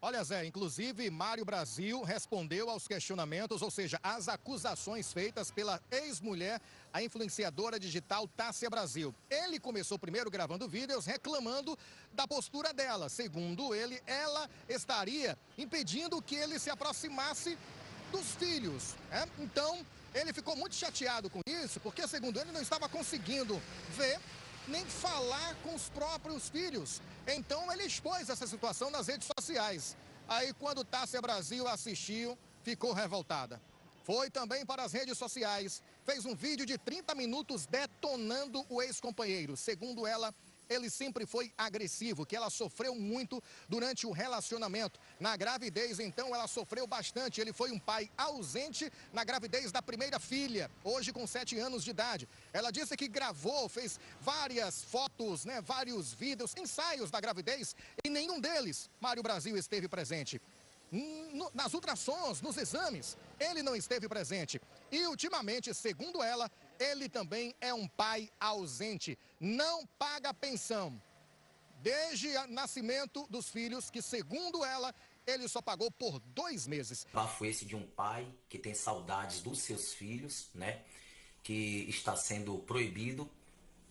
Olha, Zé, inclusive Mário Brasil respondeu aos questionamentos, ou seja, às acusações feitas pela ex-mulher, a influenciadora digital Tássia Brasil. Ele começou primeiro gravando vídeos reclamando da postura dela. Segundo ele, ela estaria impedindo que ele se aproximasse dos filhos, né? Então, ele ficou muito chateado com isso, porque, segundo ele, não estava conseguindo ver nem falar com os próprios filhos. Então ele expôs essa situação nas redes sociais. Aí quando Tássia Brasil assistiu, ficou revoltada. Foi também para as redes sociais, fez um vídeo de 30 minutos detonando o ex-companheiro. Segundo ela, ele sempre foi agressivo, que ela sofreu muito durante o relacionamento. Na gravidez, então, ela sofreu bastante. Ele foi um pai ausente na gravidez da primeira filha, hoje com 7 anos de idade. Ela disse que gravou, fez várias fotos, né, vários vídeos, ensaios da gravidez, e nenhum deles, Mário Brasil, esteve presente. Nas ultrassons, nos exames, ele não esteve presente. E, ultimamente, segundo ela, ele também é um pai ausente, não paga pensão. Desde o nascimento dos filhos, que segundo ela, ele só pagou por 2 meses. Bafo esse de um pai que tem saudades dos seus filhos, né? Que está sendo proibido,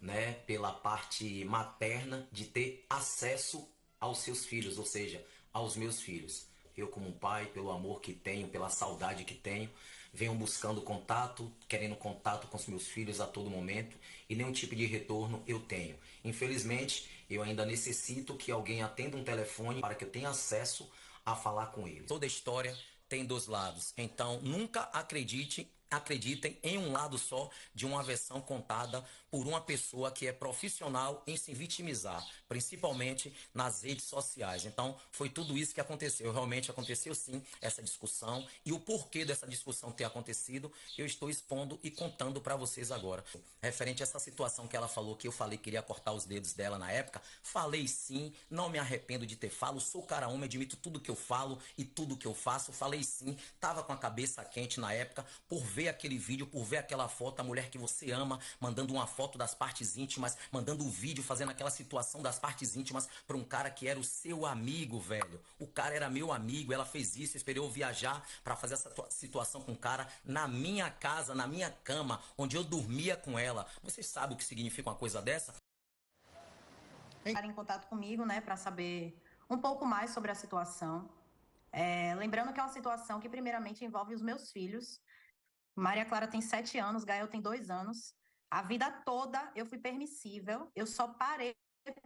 né, pela parte materna de ter acesso aos seus filhos, ou seja, aos meus filhos. Eu, como um pai, pelo amor que tenho, pela saudade que tenho, venho buscando contato, querendo contato com os meus filhos a todo momento, e nenhum tipo de retorno eu tenho. Infelizmente, eu ainda necessito que alguém atenda um telefone para que eu tenha acesso a falar com eles. Toda história tem 2 lados, então nunca acreditem em um lado só de uma versão contada por uma pessoa que é profissional em se vitimizar, principalmente nas redes sociais. Então, foi tudo isso que aconteceu. Realmente aconteceu sim essa discussão, e o porquê dessa discussão ter acontecido, eu estou expondo e contando para vocês agora. Referente a essa situação que ela falou, que eu falei que iria cortar os dedos dela na época, falei sim, não me arrependo de ter falado, sou cara homem, admito tudo que eu falo e tudo que eu faço, falei sim, tava com a cabeça quente na época, por ver aquele vídeo, por ver aquela foto, a mulher que você ama, mandando uma foto das partes íntimas, mandando um vídeo fazendo aquela situação das partes íntimas para um cara que era o seu amigo, velho. O cara era meu amigo, ela fez isso, esperei eu viajar para fazer essa situação com o cara na minha casa, na minha cama, onde eu dormia com ela. Vocês sabem o que significa uma coisa dessa? Estar em contato comigo, né, para saber um pouco mais sobre a situação. Lembrando que é uma situação que primeiramente envolve os meus filhos. Maria Clara tem 7 anos, Gael tem 2 anos. A vida toda eu fui permissível, eu só parei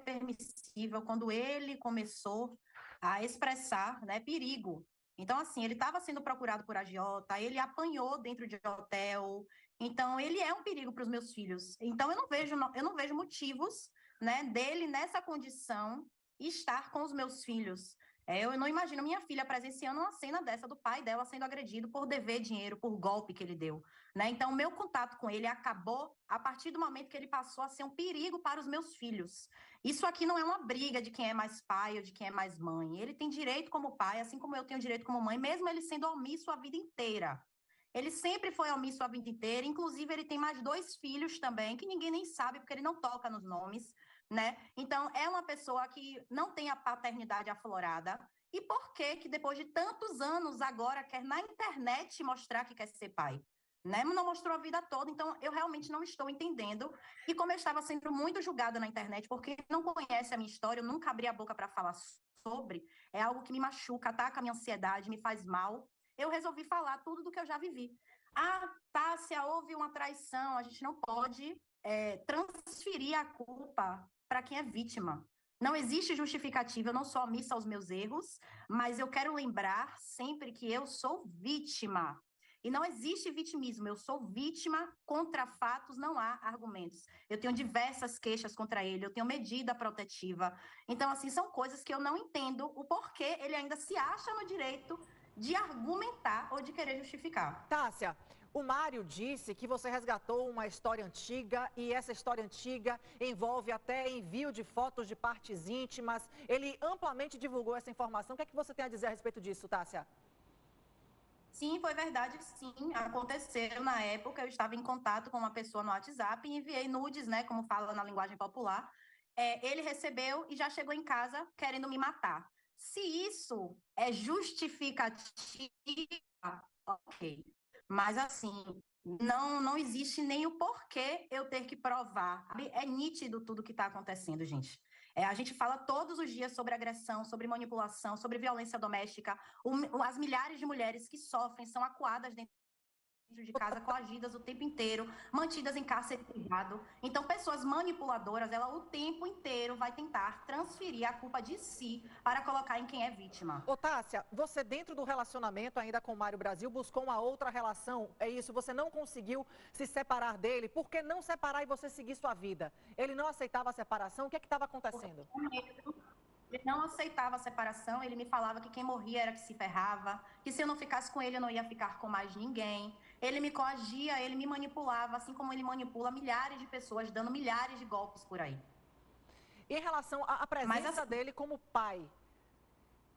permissível quando ele começou a expressar, né, perigo. Então, assim, ele estava sendo procurado por agiota, ele apanhou dentro de hotel, então ele é um perigo para os meus filhos. Então, eu não vejo motivos, né, dele nessa condição estar com os meus filhos. Eu não imagino minha filha presenciando uma cena dessa do pai dela sendo agredido por dever dinheiro, por golpe que ele deu, né? Então, meu contato com ele acabou a partir do momento que ele passou a ser um perigo para os meus filhos. Isso aqui não é uma briga de quem é mais pai ou de quem é mais mãe. Ele tem direito como pai, assim como eu tenho direito como mãe, mesmo ele sendo omisso a vida inteira. Ele sempre foi omisso a vida inteira, inclusive ele tem mais 2 filhos também, que ninguém nem sabe, porque ele não toca nos nomes, né? Então, é uma pessoa que não tem a paternidade aflorada. E por que depois de tantos anos agora quer na internet mostrar que quer ser pai? Né? Não mostrou a vida toda, então eu realmente não estou entendendo. E como eu estava sendo muito julgada na internet, porque não conhece a minha história, eu nunca abri a boca para falar sobre, é algo que me machuca, ataca a minha ansiedade, me faz mal. Eu resolvi falar tudo do que eu já vivi. Ah, Tássia, houve uma traição, a gente não pode transferir a culpa para quem é vítima. Não existe justificativa, eu não sou omissa aos meus erros, mas eu quero lembrar sempre que eu sou vítima. E não existe vitimismo, eu sou vítima, contra fatos não há argumentos. Eu tenho diversas queixas contra ele, eu tenho medida protetiva. Então, assim, são coisas que eu não entendo o porquê ele ainda se acha no direito de argumentar ou de querer justificar. Tássia, o Mário disse que você resgatou uma história antiga e essa história antiga envolve até envio de fotos de partes íntimas. Ele amplamente divulgou essa informação. O que é que você tem a dizer a respeito disso, Tássia? Sim, foi verdade, sim. Aconteceu na época, eu estava em contato com uma pessoa no WhatsApp e enviei nudes, né, como fala na linguagem popular. Ele recebeu e já chegou em casa querendo me matar. Se isso é justificativa, ok. Mas, assim, não existe nem o porquê eu ter que provar. É nítido tudo que está acontecendo, gente. A gente fala todos os dias sobre agressão, sobre manipulação, sobre violência doméstica. As milhares de mulheres que sofrem são acuadas dentro de casa, coagidas o tempo inteiro, mantidas em cárcere privado. Então, pessoas manipuladoras, ela o tempo inteiro vai tentar transferir a culpa de si para colocar em quem é vítima. Ô, Tássia, você dentro do relacionamento ainda com o Mário Brasil buscou uma outra relação, é isso? Você não conseguiu se separar dele, por que não separar e você seguir sua vida? Ele não aceitava a separação, o que é que estava acontecendo? Ele não aceitava a separação, ele me falava que quem morria era que se ferrava, que se eu não ficasse com ele, eu não ia ficar com mais ninguém. Ele me coagia, ele me manipulava, assim como ele manipula milhares de pessoas, dando milhares de golpes por aí. Em relação à presença dele como pai,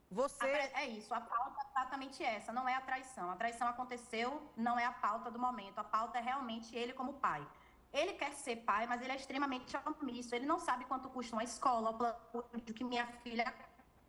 você... É isso, a pauta é exatamente essa, não é a traição. A traição aconteceu, não é a pauta do momento. A pauta é realmente ele como pai. Ele quer ser pai, mas ele é extremamente omisso. Ele não sabe quanto custa uma escola, o que minha filha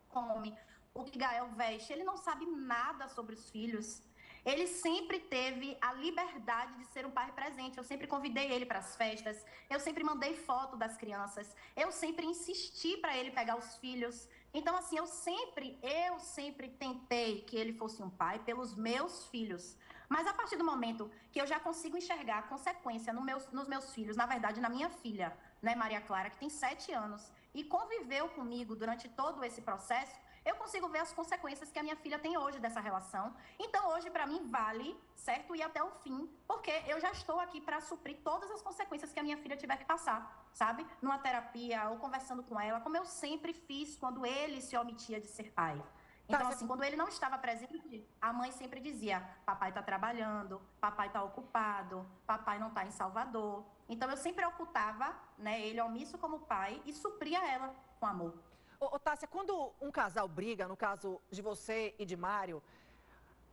come, o que Gael veste. Ele não sabe nada sobre os filhos. Ele sempre teve a liberdade de ser um pai presente. Eu sempre convidei ele para as festas. Eu sempre mandei foto das crianças. Eu sempre insisti para ele pegar os filhos. Então, assim, eu sempre tentei que ele fosse um pai pelos meus filhos. Mas a partir do momento que eu já consigo enxergar a consequência nos meus filhos, na verdade, na minha filha, né, Maria Clara, que tem 7 anos, e conviveu comigo durante todo esse processo, eu consigo ver as consequências que a minha filha tem hoje dessa relação. Então, hoje, para mim, vale, certo, ir até o fim, porque eu já estou aqui para suprir todas as consequências que a minha filha tiver que passar, sabe? Numa terapia ou conversando com ela, como eu sempre fiz quando ele se omitia de ser pai. Então, assim, quando ele não estava presente, a mãe sempre dizia: papai está trabalhando, papai está ocupado, papai não está em Salvador. Então, eu sempre ocultava, né, ele omisso como pai e supria ela com amor. Ô, Tássia, quando um casal briga, no caso de você e de Mário,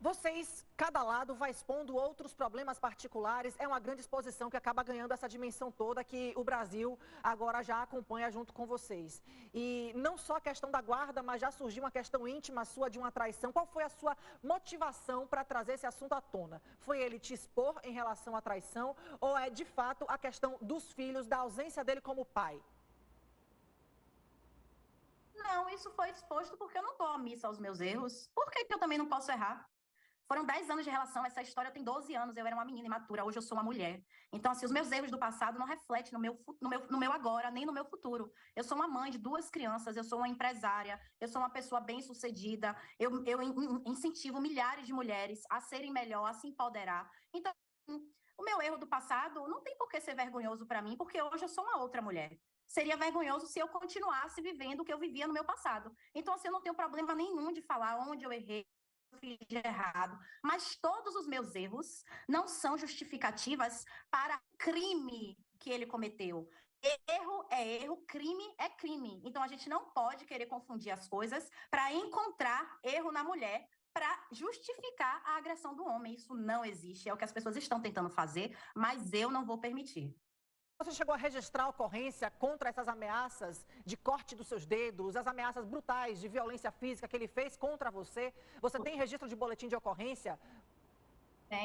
vocês, cada lado vai expondo outros problemas particulares, é uma grande exposição que acaba ganhando essa dimensão toda que o Brasil agora já acompanha junto com vocês. E não só a questão da guarda, mas já surgiu uma questão íntima sua de uma traição. Qual foi a sua motivação para trazer esse assunto à tona? Foi ele te expor em relação à traição ou é de fato a questão dos filhos, da ausência dele como pai? Não, isso foi exposto porque eu não estou omissa aos meus erros. Por que eu também não posso errar? Foram 10 anos de relação, essa história tem 12 anos, eu era uma menina imatura, hoje eu sou uma mulher. Então, assim, os meus erros do passado não refletem no meu agora, nem no meu futuro. Eu sou uma mãe de 2 crianças, eu sou uma empresária, eu sou uma pessoa bem-sucedida, eu incentivo milhares de mulheres a serem melhor, a se empoderar. Então, o meu erro do passado não tem por que ser vergonhoso para mim, porque hoje eu sou uma outra mulher. Seria vergonhoso se eu continuasse vivendo o que eu vivia no meu passado. Então, assim, eu não tenho problema nenhum de falar onde eu errei, fiz de errado, mas todos os meus erros não são justificativas para crime que ele cometeu. Erro é erro, crime é crime. Então a gente não pode querer confundir as coisas para encontrar erro na mulher para justificar a agressão do homem. Isso não existe, é o que as pessoas estão tentando fazer, mas eu não vou permitir. Você chegou a registrar a ocorrência contra essas ameaças de corte dos seus dedos, as ameaças brutais de violência física que ele fez contra você? Você tem registro de boletim de ocorrência?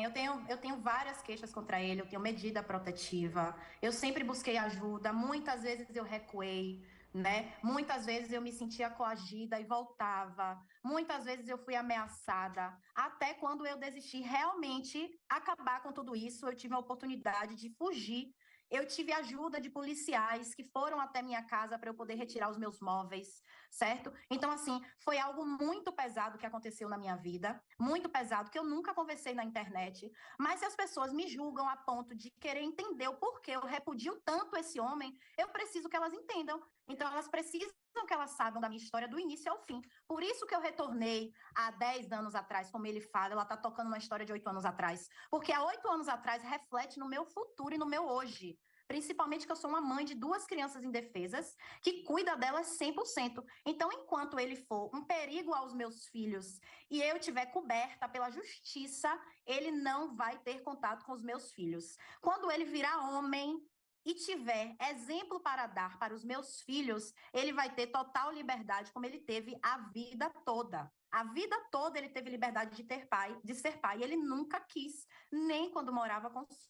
Eu tenho várias queixas contra ele, eu tenho medida protetiva, eu sempre busquei ajuda, muitas vezes eu recuei, né? Muitas vezes eu me sentia coagida e voltava, muitas vezes eu fui ameaçada, até quando eu desisti realmente acabar com tudo isso, eu tive a oportunidade de fugir. Eu tive ajuda de policiais que foram até minha casa para eu poder retirar os meus móveis, certo? Então, assim, foi algo muito pesado que aconteceu na minha vida, muito pesado, que eu nunca conversei na internet. Mas se as pessoas me julgam a ponto de querer entender o porquê eu repudio tanto esse homem, eu preciso que elas entendam. Então, elas precisam que elas saibam da minha história do início ao fim. Por isso que eu retornei há 10 anos atrás, como ele fala, ela está tocando uma história de 8 anos atrás. Porque há 8 anos atrás reflete no meu futuro e no meu hoje. Principalmente que eu sou uma mãe de 2 crianças indefesas, que cuida delas 100%. Então, enquanto ele for um perigo aos meus filhos e eu estiver coberta pela justiça, ele não vai ter contato com os meus filhos. Quando ele virar homem e tiver exemplo para dar para os meus filhos, ele vai ter total liberdade, como ele teve a vida toda. A vida toda ele teve liberdade de ser pai, e ele nunca quis, nem quando morava com os...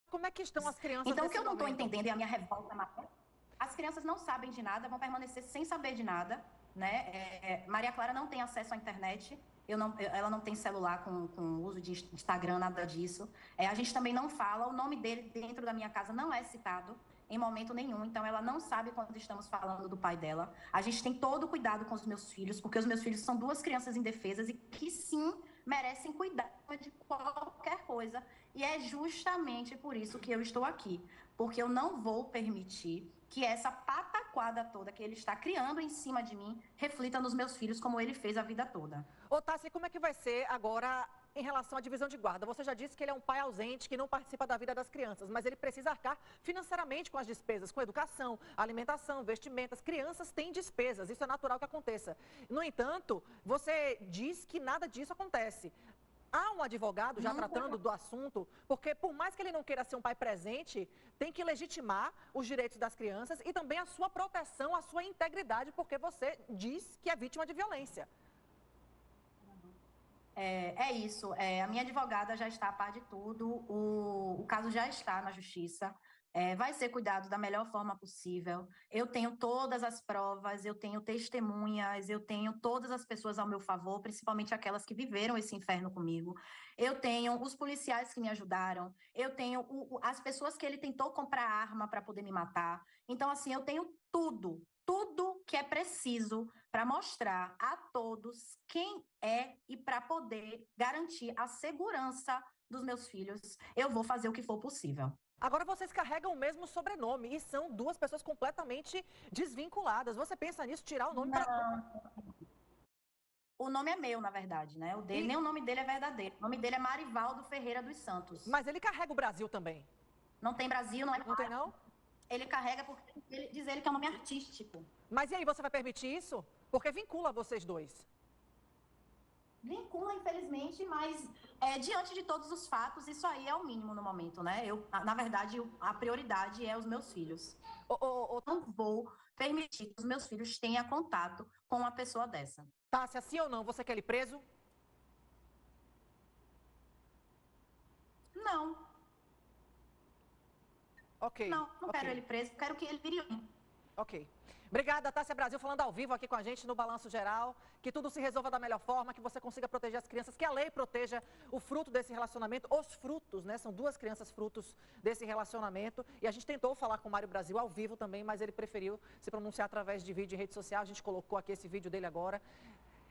Como é que estão as crianças Então, o nesse que eu não estou momento? entendendo é a minha revolta maior. As crianças não sabem de nada, vão permanecer sem saber de nada, né? Maria Clara não tem acesso à internet, ela não tem celular com uso de Instagram, nada disso. A gente também não fala, o nome dele dentro da minha casa não é citado em momento nenhum, então ela não sabe quando estamos falando do pai dela. A gente tem todo o cuidado com os meus filhos, porque os meus filhos são duas crianças indefesas e que sim merecem cuidado de qualquer coisa. E é justamente por isso que eu estou aqui, porque eu não vou permitir que essa pataquada toda que ele está criando em cima de mim reflita nos meus filhos como ele fez a vida toda. Ô, Tássia, como é que vai ser agora em relação à divisão de guarda? Você já disse que ele é um pai ausente, que não participa da vida das crianças, mas ele precisa arcar financeiramente com as despesas, com educação, alimentação, vestimentas. Crianças têm despesas, isso é natural que aconteça. No entanto, você diz que nada disso acontece. Há um advogado já tratando do assunto, porque por mais que ele não queira ser um pai presente, tem que legitimar os direitos das crianças e também a sua proteção, a sua integridade, porque você diz que é vítima de violência. É isso, a minha advogada já está a par de tudo, o caso já está na justiça, vai ser cuidado da melhor forma possível. Eu tenho todas as provas, eu tenho testemunhas, eu tenho todas as pessoas ao meu favor, principalmente aquelas que viveram esse inferno comigo. Eu tenho os policiais que me ajudaram, eu tenho as pessoas que ele tentou comprar arma para poder me matar. Então, assim, eu tenho tudo que é preciso para mostrar a todos quem é e para poder garantir a segurança dos meus filhos. Eu vou fazer o que for possível. Agora vocês carregam o mesmo sobrenome e são duas pessoas completamente desvinculadas. Você pensa nisso, tirar o nome para... O nome é meu, na verdade, né? O dele, nem o nome dele é verdadeiro. O nome dele é Marivaldo Ferreira dos Santos. Mas ele carrega o Brasil também. Não tem Brasil, não é... Não tem, não? Ele carrega porque diz ele que é um nome artístico. Mas e aí, você vai permitir isso? Porque vincula vocês dois. Vincula, infelizmente, mas diante de todos os fatos, isso aí é o mínimo no momento, né? Na verdade, a prioridade é os meus filhos. Não vou permitir que os meus filhos tenham contato com uma pessoa dessa. Tássia, sim ou não, você quer ele preso? Não. Ok. Não quero ele preso, quero que ele vire um. Ok. Obrigada, Tássia Brasil, falando ao vivo aqui com a gente no Balanço Geral. Que tudo se resolva da melhor forma, que você consiga proteger as crianças, que a lei proteja o fruto desse relacionamento, os frutos, né? São duas crianças frutos desse relacionamento. E a gente tentou falar com o Mário Brasil ao vivo também, mas ele preferiu se pronunciar através de vídeo em rede social. A gente colocou aqui esse vídeo dele agora.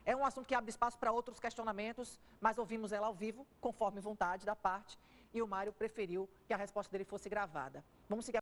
É um assunto que abre espaço para outros questionamentos, mas ouvimos ela ao vivo, conforme vontade da parte, e o Mário preferiu que a resposta dele fosse gravada. Vamos seguir.